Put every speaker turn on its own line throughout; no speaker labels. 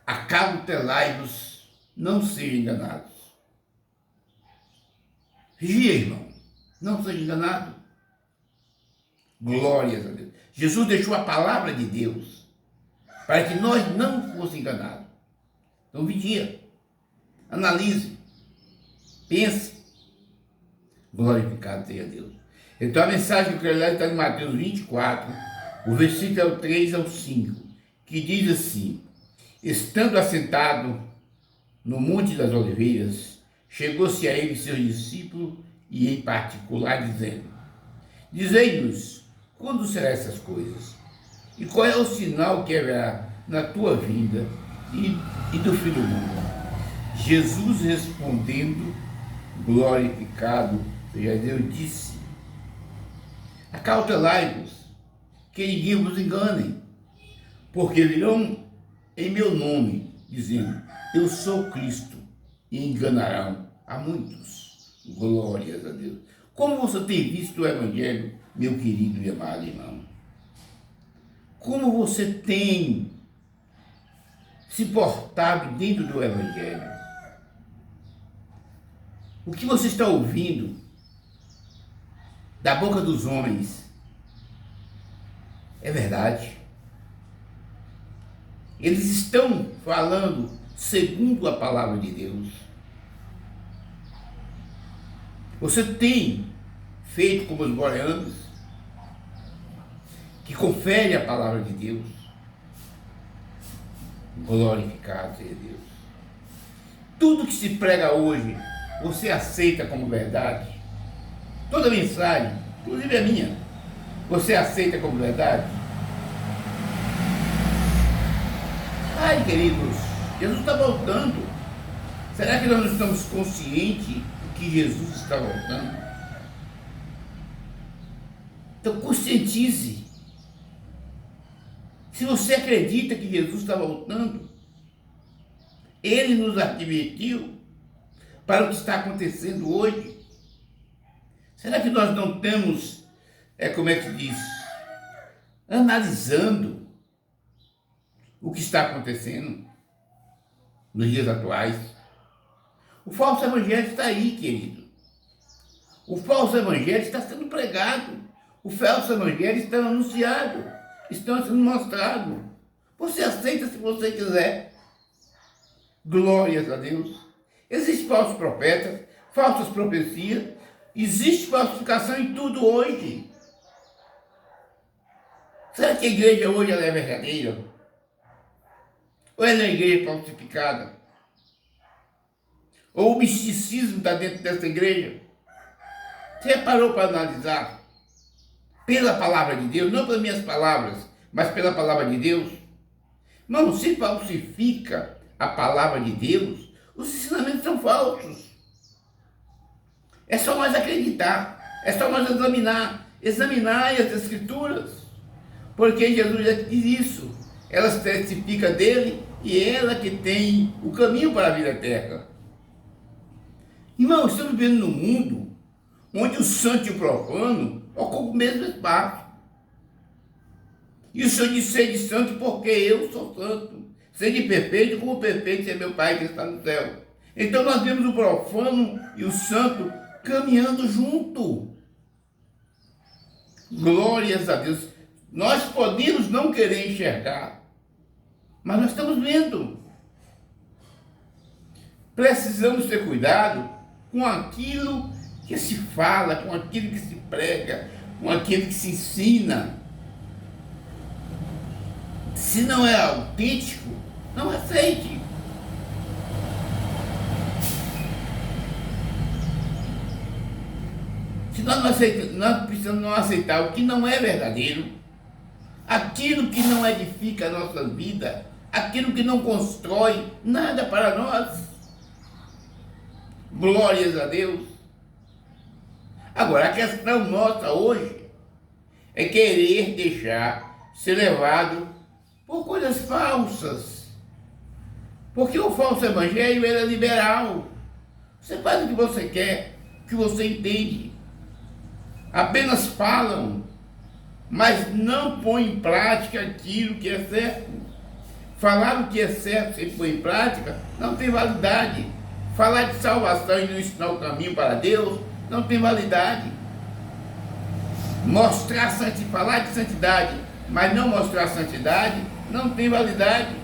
Acautelai-vos, não sejam enganados. Vigia, irmão, não seja enganado. Glórias a Deus. Jesus deixou a palavra de Deus para que nós não fossemos enganados. Então vigia, analise, pense. Glorificado seja Deus. Então a mensagem que eu quero ler está em Mateus 24, o versículo é o 3 ao 5, que diz assim: estando assentado no Monte das Oliveiras, chegou-se a ele seus discípulos e em particular dizendo: dizei-nos, quando serão essas coisas? E qual é o sinal que haverá na tua vinda e do fim do mundo? Jesus respondendo, glorificado seja Deus, disse: acautelai-vos, que ninguém vos engane, porque virão em meu nome, dizendo: eu sou Cristo, e enganarão a muitos. Glórias a Deus. Como você tem visto o Evangelho, meu querido e amado irmão? Como você tem se portado dentro do Evangelho? O que você está ouvindo da boca dos homens é verdade? Eles estão falando segundo a palavra de Deus? Você tem feito como os boreanos, que confere a palavra de Deus? Glorificado seja Deus. Tudo que se prega hoje, você aceita como verdade? Toda mensagem, inclusive a minha, você aceita como verdade? Ai, queridos, Jesus está voltando. Será que nós não estamos conscientes que Jesus está voltando? Então conscientize. Se você acredita que Jesus está voltando, Ele nos advertiu para o que está acontecendo hoje. Será que nós não estamos, como é que diz, analisando o que está acontecendo nos dias atuais? O falso evangelho está aí, querido. O falso evangelho está sendo pregado. O falso evangelho está anunciado. Está sendo mostrado. Você aceita se você quiser. Glórias a Deus. Existem falsos profetas, falsas profecias. Existe falsificação em tudo hoje. Será que a igreja hoje ela é verdadeira? Ou ela é uma igreja falsificada? Ou o misticismo está dentro dessa igreja? Você parou para analisar? Pela palavra de Deus, não pelas minhas palavras, mas pela palavra de Deus. Irmão, se falsifica a palavra de Deus, os ensinamentos são falsos. É só nós acreditar, é só nós examinar as Escrituras, porque Jesus já diz isso. Ela testifica dele e ela que tem o caminho para a vida eterna. Irmão, estamos vivendo num mundo onde o santo e o profano ocupam o mesmo espaço. E o Senhor diz: sede santo porque eu sou santo. Sede perfeito como perfeito é meu Pai que está no céu. Então nós vemos o profano e o santo caminhando junto. Glórias a Deus. Nós podemos não querer enxergar, mas nós estamos vendo. Precisamos ter cuidado com aquilo que se fala, com aquilo que se prega, com aquilo que se ensina. Se não é autêntico, não aceite. Se nós não aceitamos, nós precisamos não aceitar o que não é verdadeiro, aquilo que não edifica a nossa vida, aquilo que não constrói nada para nós. Glórias a Deus. Agora, a questão nossa hoje é querer deixar ser levado por coisas falsas. Porque o falso evangelho ele é liberal. Você faz o que você quer, o que você entende. Apenas falam, mas não põem em prática aquilo que é certo. Falar o que é certo sem pôr em prática não tem validade. Falar de salvação e não ensinar o caminho para Deus não tem validade. Falar de santidade, mas não mostrar santidade, não tem validade.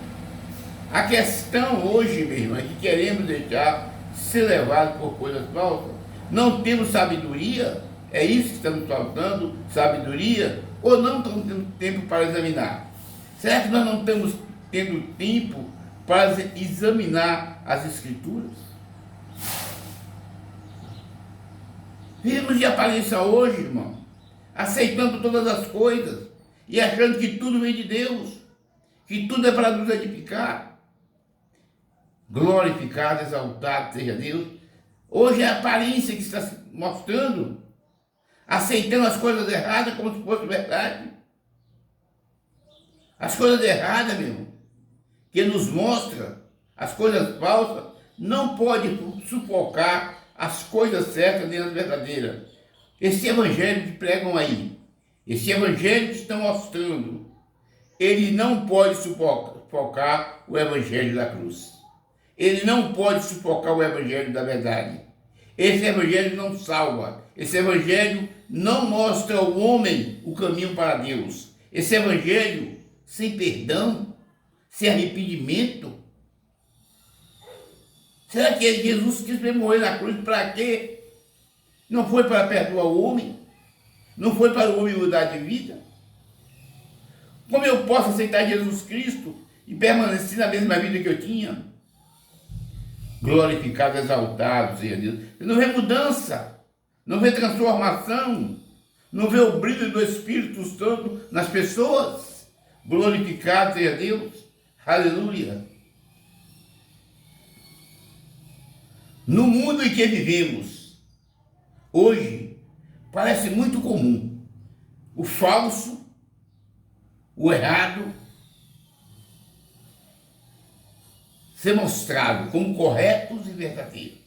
A questão hoje, meu irmão, é que queremos deixar ser levados por coisas falsas. Não temos sabedoria, é isso que estamos faltando, sabedoria, ou não estamos tendo tempo para examinar? Será que nós não estamos tendo tempo para examinar as Escrituras? Vivemos de aparência hoje, irmão, aceitando todas as coisas e achando que tudo vem de Deus, que tudo é para nos edificar. Glorificado, exaltado seja Deus. Hoje é a aparência que está se mostrando, aceitando as coisas erradas como se fosse verdade. As coisas erradas, meu irmão, que nos mostra as coisas falsas, não pode sufocar as coisas certas nem as verdadeiras. Esse evangelho que pregam aí, esse evangelho que estão mostrando, ele não pode sufocar o evangelho da cruz. Ele não pode sufocar o evangelho da verdade. Esse evangelho não salva. Esse evangelho não mostra ao homem o caminho para Deus. Esse evangelho sem perdão, sem arrependimento. Será que Jesus quis morrer na cruz para quê? Não foi para perdoar o homem? Não foi para o homem mudar de vida? Como eu posso aceitar Jesus Cristo e permanecer na mesma vida que eu tinha? Glorificado, exaltado seja Deus. Você não vê mudança, não vê transformação, não vê o brilho do Espírito Santo nas pessoas. Glorificado seja Deus. Aleluia. No mundo em que vivemos, hoje, parece muito comum o falso, o errado, ser mostrado como corretos e verdadeiros.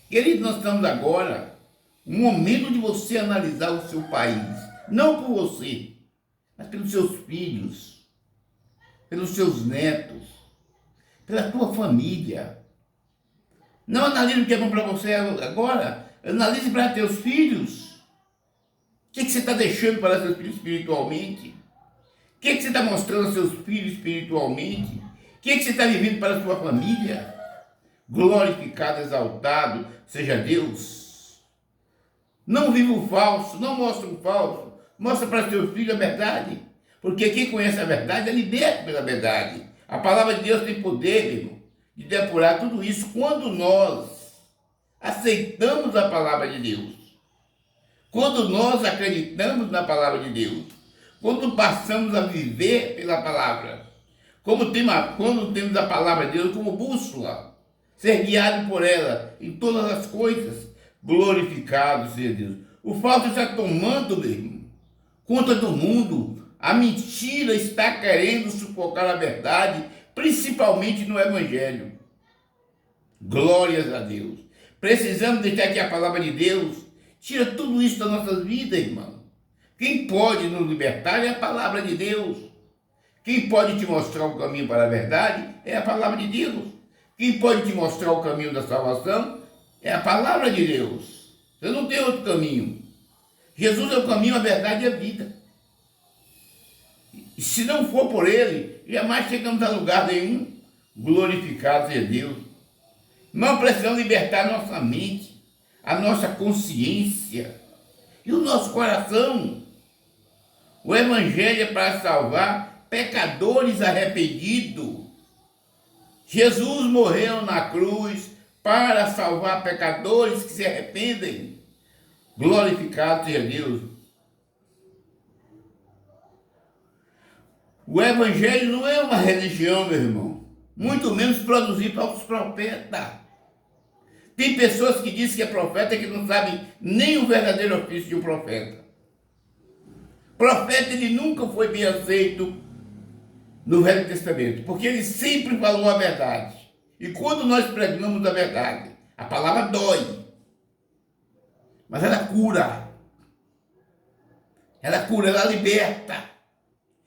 Querido, nós estamos agora no momento de você analisar o seu país, não por você, mas pelos seus filhos, pelos seus netos, pela tua família. Não analise o que é bom para você agora, analise para teus filhos. O que você está deixando para seus filhos espiritualmente? O que você está mostrando aos seus filhos espiritualmente? O que você está vivendo para a sua família? Glorificado, exaltado seja Deus. Não viva o falso, não mostra o falso. Mostra para seus filhos a verdade. Porque quem conhece a verdade é liberto pela verdade. A palavra de Deus tem poder, irmão, de depurar tudo isso quando nós aceitamos a palavra de Deus. Quando nós acreditamos na palavra de Deus. Quando passamos a viver pela palavra. Quando temos a palavra de Deus como bússola, ser guiado por ela em todas as coisas, glorificado seja Deus. O falso está tomando, meu irmão, conta do mundo. A mentira está querendo sufocar a verdade, principalmente no Evangelho. Glórias a Deus. Precisamos deixar que a palavra de Deus tira tudo isso das nossas vidas, irmão. Quem pode nos libertar é a palavra de Deus. Quem pode te mostrar o caminho para a verdade é a palavra de Deus. Quem pode te mostrar o caminho da salvação é a palavra de Deus. Você não tem outro caminho. Jesus é o caminho, a verdade e a vida. E se não for por ele, jamais chegamos a lugar nenhum. Glorificado seja Deus. Não precisamos libertar a nossa mente, a nossa consciência e o nosso coração. O Evangelho é para salvar pecadores arrependidos. Jesus morreu na cruz para salvar pecadores que se arrependem. Glorificado seja Deus. O Evangelho não é uma religião, meu irmão. Muito menos produzir falsos profetas. Tem pessoas que dizem que é profeta que não sabem nem o verdadeiro ofício de um profeta. Profeta, ele nunca foi bem aceito no Velho Testamento, porque ele sempre falou a verdade. E quando nós pregamos a verdade, a palavra dói, mas ela cura. Ela cura, ela liberta,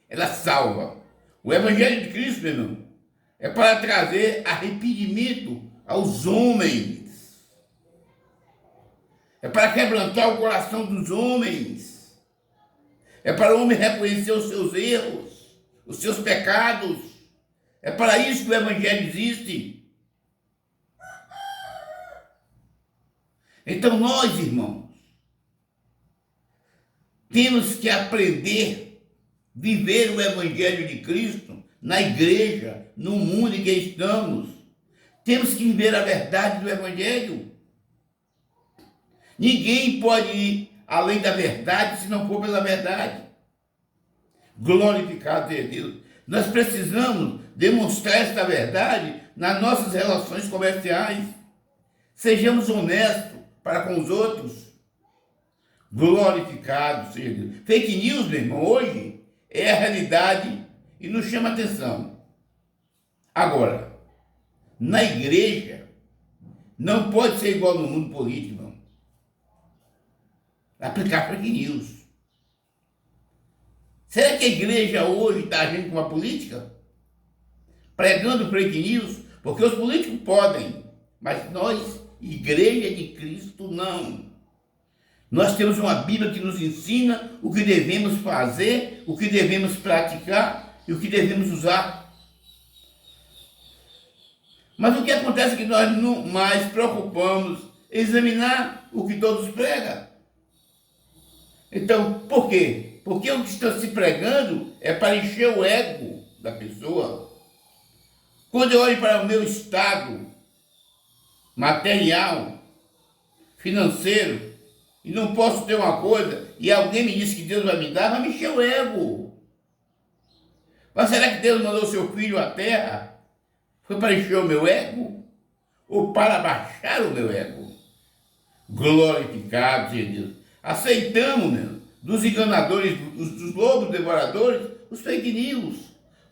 ela salva. O Evangelho de Cristo, meu irmão, é para trazer arrependimento aos homens, é para quebrantar o coração dos homens, é para o homem reconhecer os seus erros, os seus pecados. É para isso que o Evangelho existe. Então nós, irmãos, temos que aprender a viver o Evangelho de Cristo na igreja, no mundo em que estamos. Temos que viver a verdade do Evangelho. Ninguém pode ir além da verdade se não for pela verdade. Glorificado seja Deus. Nós precisamos demonstrar esta verdade nas nossas relações comerciais. Sejamos honestos para com os outros. Glorificado seja Deus. Fake news, meu irmão, hoje é a realidade e nos chama atenção. Agora, na igreja, não pode ser igual no mundo político, irmão. Aplicar fake news. Será que a igreja hoje está agindo com a política? Pregando fake news? Porque os políticos podem, mas nós, igreja de Cristo, não. Nós temos uma Bíblia que nos ensina o que devemos fazer, o que devemos praticar e o que devemos usar. Mas o que acontece é que nós não mais preocupamos em examinar o que todos pregam. Então, por quê? Porque o que está se pregando é para encher o ego da pessoa. Quando eu olho para o meu estado material, financeiro, e não posso ter uma coisa, e alguém me diz que Deus vai me dar, vai me encher o ego. Mas será que Deus mandou seu filho à terra? Foi para encher o meu ego? Ou para baixar o meu ego? Glorificado seja Deus. Aceitamos, meu, dos enganadores, dos lobos devoradores, os fake news.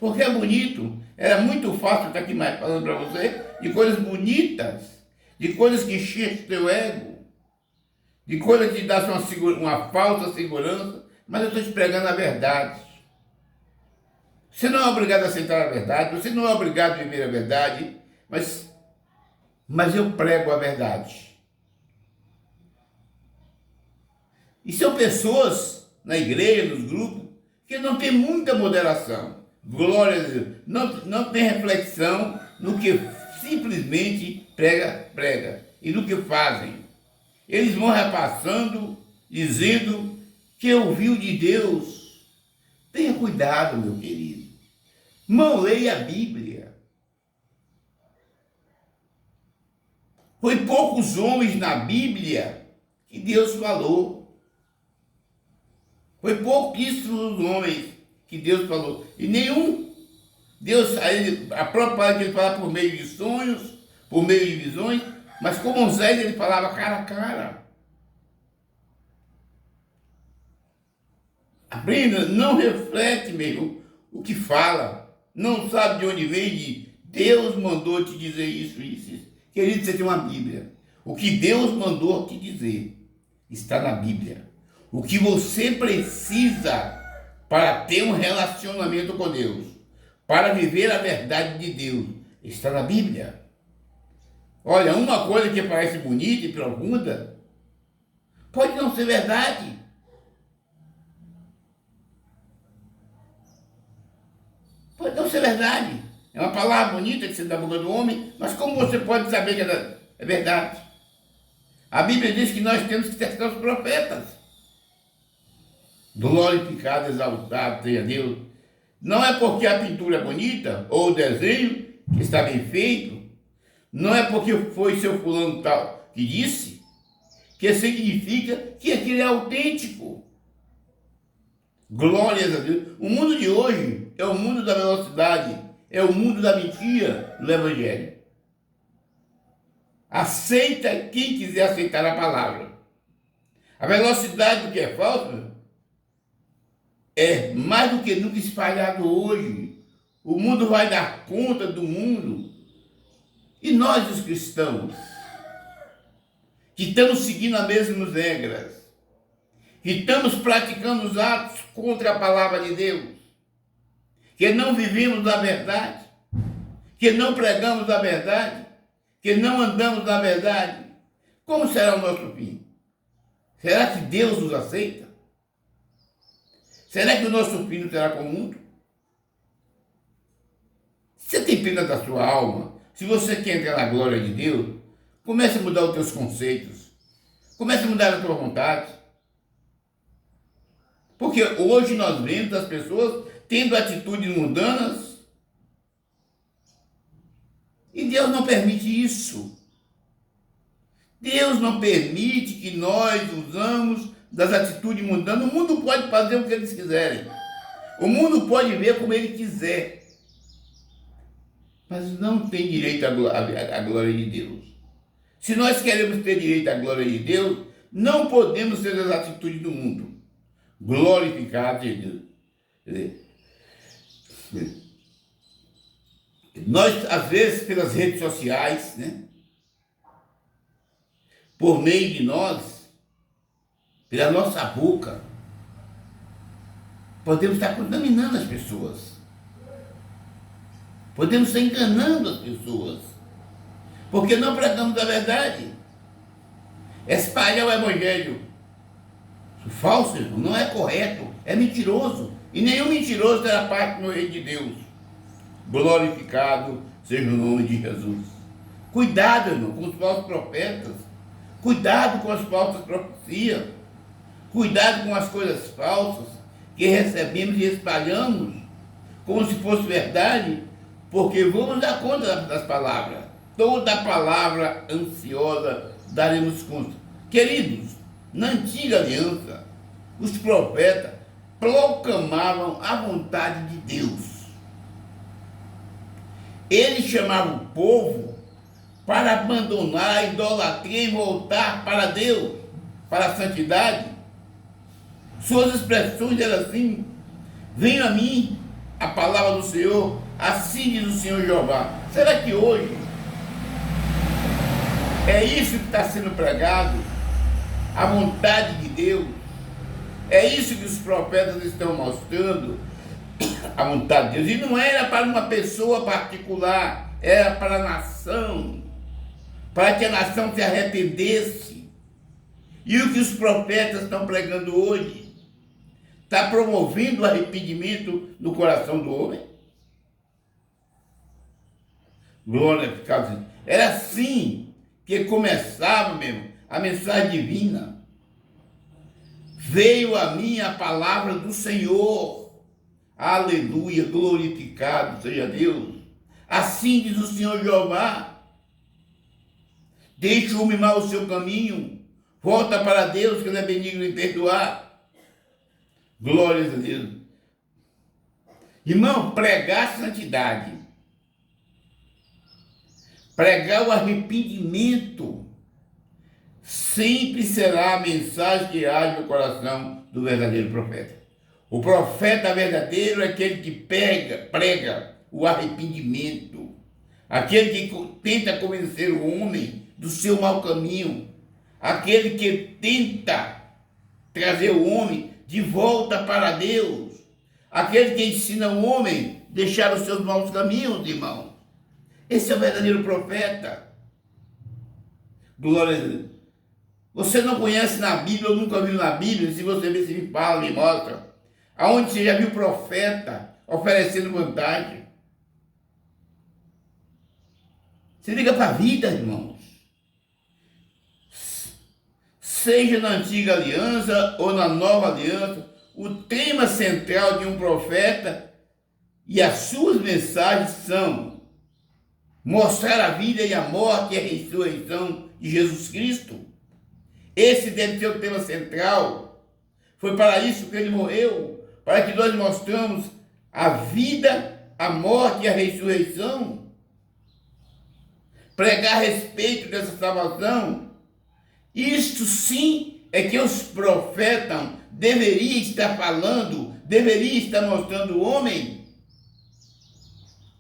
Porque é bonito. Era muito fácil estar aqui mais falando para você de coisas bonitas, de coisas que enchem o teu ego, de coisas que te dão uma falsa segurança, mas eu estou te pregando a verdade. Você não é obrigado a aceitar a verdade, você não é obrigado a viver a verdade, mas eu prego a verdade. E são pessoas na igreja, nos grupos, que não tem muita moderação. Glória a Deus. Não tem reflexão no que simplesmente prega e no que fazem. Eles vão repassando, dizendo que ouviu de Deus. Tenha cuidado, meu querido. Não leia a Bíblia. Foi poucos homens na Bíblia que Deus falou. Foi pouquíssimos homens que Deus falou. E nenhum. Deus, a própria palavra que ele fala por meio de sonhos, por meio de visões, mas com Moisés ele falava cara a cara. Aprenda, não reflete mesmo o que fala. Não sabe de onde vem, de Deus mandou te dizer isso. Querido, você tem uma Bíblia. O que Deus mandou te dizer está na Bíblia. O que você precisa para ter um relacionamento com Deus, para viver a verdade de Deus, está na Bíblia. Olha, uma coisa que parece bonita e profunda, pode não ser verdade. Pode não ser verdade. É uma palavra bonita que você dá da boca do homem, mas como você pode saber que é verdade? A Bíblia diz que nós temos que testar os profetas. Glorificado, exaltado seja Deus. Não é porque a pintura é bonita, ou o desenho que está bem feito, não é porque foi seu fulano tal que disse, que significa que aquilo é autêntico. Glórias a Deus. O mundo de hoje é o mundo da velocidade, é o mundo da mentira no Evangelho. Aceita quem quiser aceitar a palavra. A velocidade do que é falso é mais do que nunca espalhado hoje. O mundo vai dar conta do mundo. E nós, os cristãos, que estamos seguindo as mesmas regras, que estamos praticando os atos contra a palavra de Deus, que não vivemos a verdade, que não pregamos a verdade, que não andamos na verdade, como será o nosso fim? Será que Deus nos aceita? Será que o nosso fim não será com o mundo? Se você tem pena da sua alma, se você quer entrar na glória de Deus, comece a mudar os teus conceitos, comece a mudar a tua vontade. Porque hoje nós vemos as pessoas tendo atitudes mundanas e Deus não permite isso. Deus não permite que nós usamos das atitudes mundanas. O mundo pode fazer o que eles quiserem. O mundo pode ver como ele quiser. Mas não tem direito à glória de Deus. Se nós queremos ter direito à glória de Deus, não podemos ter as atitudes do mundo. Glorificado de Deus. Nós, às vezes, pelas redes sociais, né? Por meio de nós, pela nossa boca, podemos estar contaminando as pessoas. Podemos estar enganando as pessoas. Porque não pregamos a verdade. Espalhar o evangelho falso, não é correto, é mentiroso. E nenhum mentiroso terá parte no reino de Deus. Glorificado seja o nome de Jesus. Cuidado, irmão, com os falsos profetas. Cuidado com as falsas profecias. Cuidado com as coisas falsas que recebemos e espalhamos como se fosse verdade, porque vamos dar conta das palavras. Toda palavra ansiosa daremos conta. Queridos, na antiga aliança, os profetas proclamavam a vontade de Deus. Eles chamavam o povo para abandonar a idolatria e voltar para Deus, para a santidade. Suas expressões eram assim: venha a mim a palavra do Senhor, assim diz o Senhor Jeová. Será que hoje é isso que está sendo pregado? A vontade de Deus? É isso que os profetas estão mostrando? A vontade de Deus. E não era para uma pessoa particular, era para a nação, para que a nação se arrependesse. E o que os profetas estão pregando hoje está promovendo o arrependimento no coração do homem. Glória a Deus. Era assim que começava mesmo a mensagem divina. Veio a mim a palavra do Senhor. Aleluia, glorificado seja Deus. Assim diz o Senhor Jeová. Deixe o homem mal o seu caminho. Volta para Deus, que Ele é benigno em perdoar. Glórias a Deus. Irmão, pregar santidade, pregar o arrependimento, sempre será a mensagem que age no coração do verdadeiro profeta. O profeta verdadeiro é aquele que prega o arrependimento, aquele que tenta convencer o homem do seu mau caminho, aquele que tenta trazer o homem de volta para Deus, aquele que ensina o homem a deixar os seus maus caminhos, irmão. Esse é o verdadeiro profeta. Glória a Deus. Você não conhece na Bíblia, ou nunca viu na Bíblia, se você vê, se me fala, me mostra, aonde você já viu profeta oferecendo vantagem. Se liga para a vida, irmãos. Seja na antiga aliança ou na nova aliança, o tema central de um profeta e as suas mensagens são mostrar a vida e a morte e a ressurreição de Jesus Cristo. Esse deve ser o tema central. Foi para isso que ele morreu, para que nós mostramos a vida, a morte e a ressurreição. Pregar a respeito dessa salvação. Isto sim é que os profetas deveriam estar falando, deveriam estar mostrando ao homem.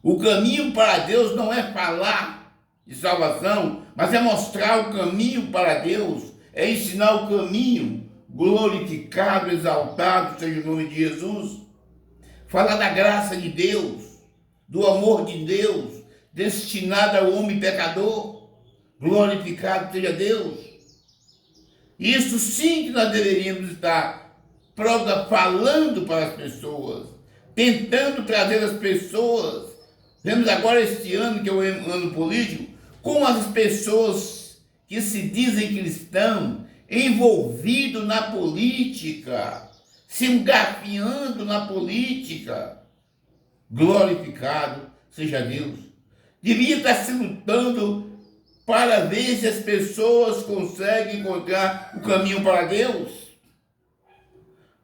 O caminho para Deus não é falar de salvação, mas é mostrar o caminho para Deus, é ensinar o caminho. Glorificado, exaltado seja o nome de Jesus. Falar da graça de Deus, do amor de Deus, destinada ao homem pecador. Glorificado seja Deus. Isso sim que nós deveríamos estar falando para as pessoas, tentando trazer as pessoas. Vemos agora este ano, que é o ano político, como as pessoas que se dizem cristãos, envolvidos na política, se engafiando na política. Glorificado seja Deus. Devia estar se lutando para ver se as pessoas conseguem encontrar o caminho para Deus.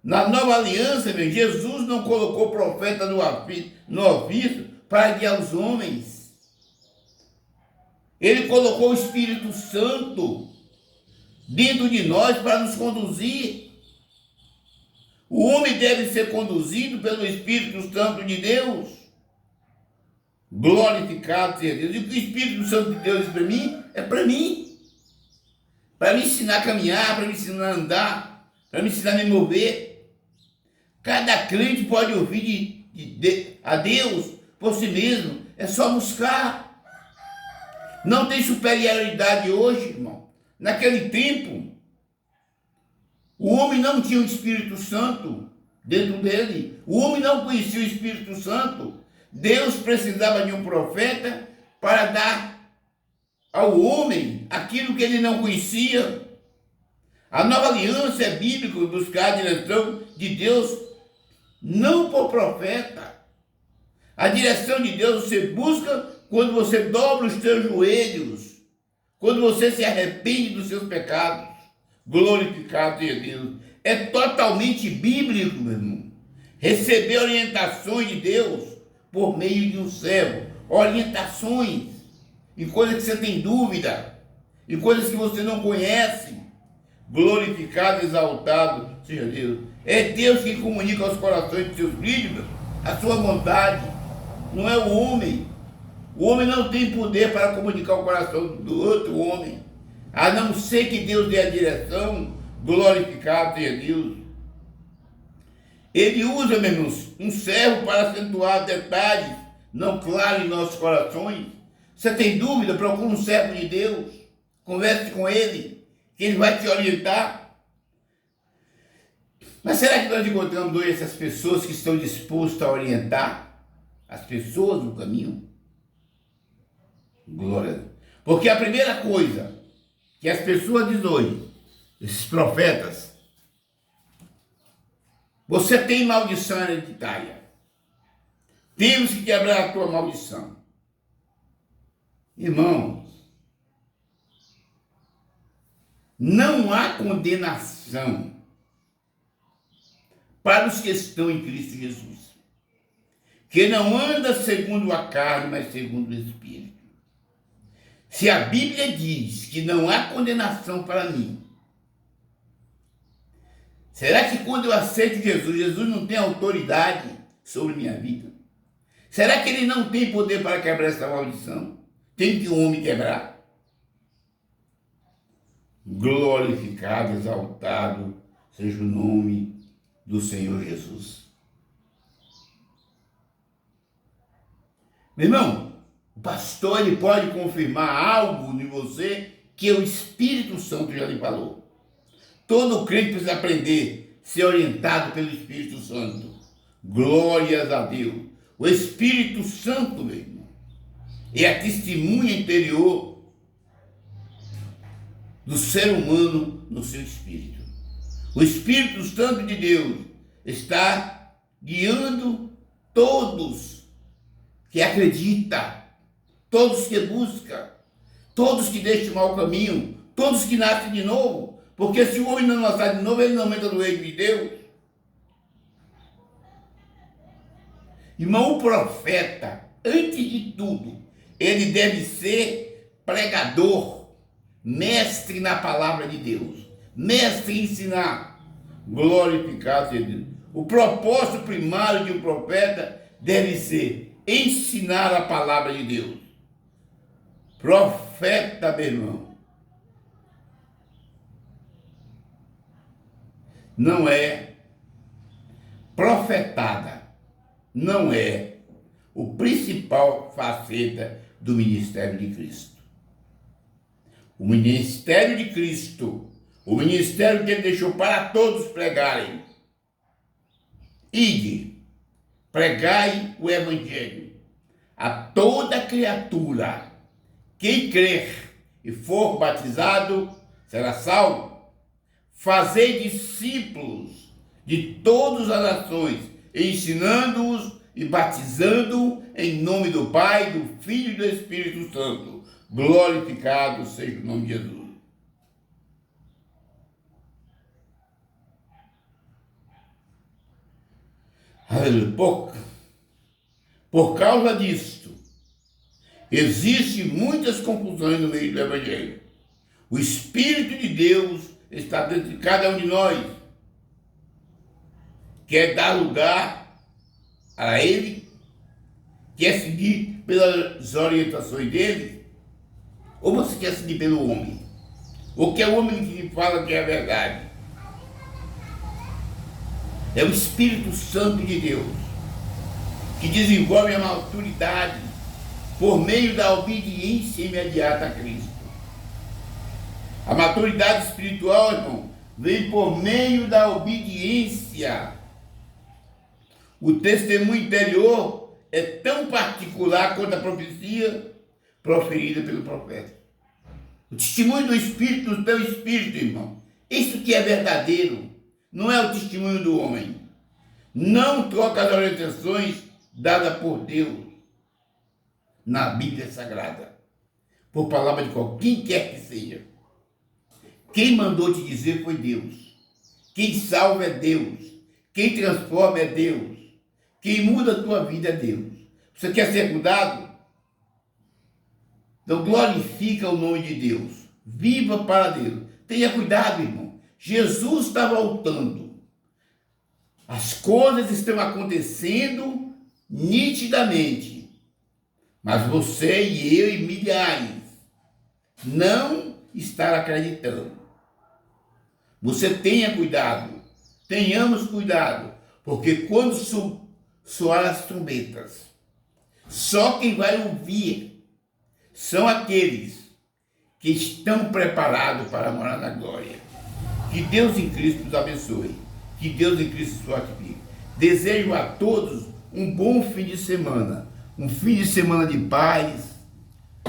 Na nova aliança, Jesus não colocou profeta no ofício para guiar os homens. Ele colocou o Espírito Santo dentro de nós para nos conduzir. O homem deve ser conduzido pelo Espírito Santo de Deus. Glorificado seja Deus. E o que o Espírito Santo de Deus diz para mim, é para mim. Para me ensinar a caminhar, para me ensinar a andar, para me ensinar a me mover. Cada crente pode ouvir a Deus por si mesmo. É só buscar. Não tem superioridade hoje, irmão. Naquele tempo, o homem não tinha o Espírito Santo dentro dele. O homem não conhecia o Espírito Santo. Deus precisava de um profeta para dar ao homem aquilo que ele não conhecia. A nova aliança é bíblica, buscar a direção de Deus, não por profeta. A direção de Deus você busca quando você dobra os seus joelhos, quando você se arrepende dos seus pecados. Glorificado seja Deus. É totalmente bíblico, meu irmão. Receber orientações de Deus por meio de um servo. Orientações em coisas que você tem dúvida, em coisas que você não conhece. Glorificado, exaltado seja Deus. É Deus quem comunica aos corações de seus filhos a sua vontade. Não é o homem. O homem não tem poder para comunicar o coração do outro homem, a não ser que Deus dê a direção. Glorificado seja Deus. Ele usa, meus irmãos, um servo para acentuar detalhes não claros em nossos corações. Você tem dúvida? Procure um servo de Deus. Converse com ele, que ele vai te orientar. Mas será que nós encontramos hoje essas pessoas que estão dispostas a orientar as pessoas no caminho? Glória a Deus. Porque a primeira coisa que as pessoas dizem hoje, esses profetas, você tem maldição hereditária. Temos que quebrar a tua maldição. Irmãos, não há condenação para os que estão em Cristo Jesus, que não anda segundo a carne, mas segundo o Espírito. Se a Bíblia diz que não há condenação para mim, será que quando eu aceito Jesus, Jesus não tem autoridade sobre minha vida? Será que ele não tem poder para quebrar essa maldição? Tem que o homem quebrar? Glorificado, exaltado seja o nome do Senhor Jesus. Meu irmão, o pastor ele pode confirmar algo em você que o Espírito Santo já lhe falou. Todo crente precisa aprender a ser orientado pelo Espírito Santo. Glórias a Deus. O Espírito Santo, meu irmão, é a testemunha interior do ser humano no seu espírito. O Espírito Santo de Deus está guiando todos que acreditam, todos que buscam, todos que deixam o mau caminho, todos que nascem de novo. Porque se o homem não nascer de novo, ele não entra no reino de Deus. Irmão, o profeta, antes de tudo, ele deve ser pregador, mestre na palavra de Deus, mestre em ensinar. Glorificado seja Deus. O propósito primário de um profeta deve ser ensinar a palavra de Deus. Profeta, meu irmão, não é profetada, não é o principal faceta do ministério de Cristo. O ministério de Cristo, o ministério que ele deixou para todos pregarem. Ide, pregai o evangelho a toda criatura. Quem crer e for batizado será salvo. Fazei discípulos de todas as nações, ensinando-os e batizando em nome do Pai, do Filho e do Espírito Santo. Glorificado seja o nome de Jesus. Aleluia. Por causa disto, existem muitas confusões no meio do Evangelho. O Espírito de Deus está dentro de cada um de nós. Quer dar lugar a Ele? Quer seguir pelas orientações dele? Ou você quer seguir pelo homem? Ou quer o homem que fala que é a verdade? É o Espírito Santo de Deus que desenvolve a maturidade por meio da obediência imediata a Cristo. A maturidade espiritual, irmão, vem por meio da obediência. O testemunho interior é tão particular quanto a profecia proferida pelo profeta. O testemunho do Espírito, do teu Espírito, irmão, isso que é verdadeiro, não é o testemunho do homem. Não troca as orientações dadas por Deus na Bíblia Sagrada, por palavra de quem quer que seja. Quem mandou te dizer foi Deus. Quem salva é Deus. Quem transforma é Deus. Quem muda a tua vida é Deus. Você quer ser mudado? Então glorifica o nome de Deus. Viva para Deus. Tenha cuidado, irmão. Jesus está voltando. As coisas estão acontecendo nitidamente. Mas você e eu e milhares não estão acreditando. Você tenha cuidado. Tenhamos cuidado. Porque quando soar as trombetas, só quem vai ouvir são aqueles que estão preparados para morar na glória. Que Deus em Cristo nos abençoe. Que Deus em Cristo nos fortifique. Desejo a todos um bom fim de semana. Um fim de semana de paz,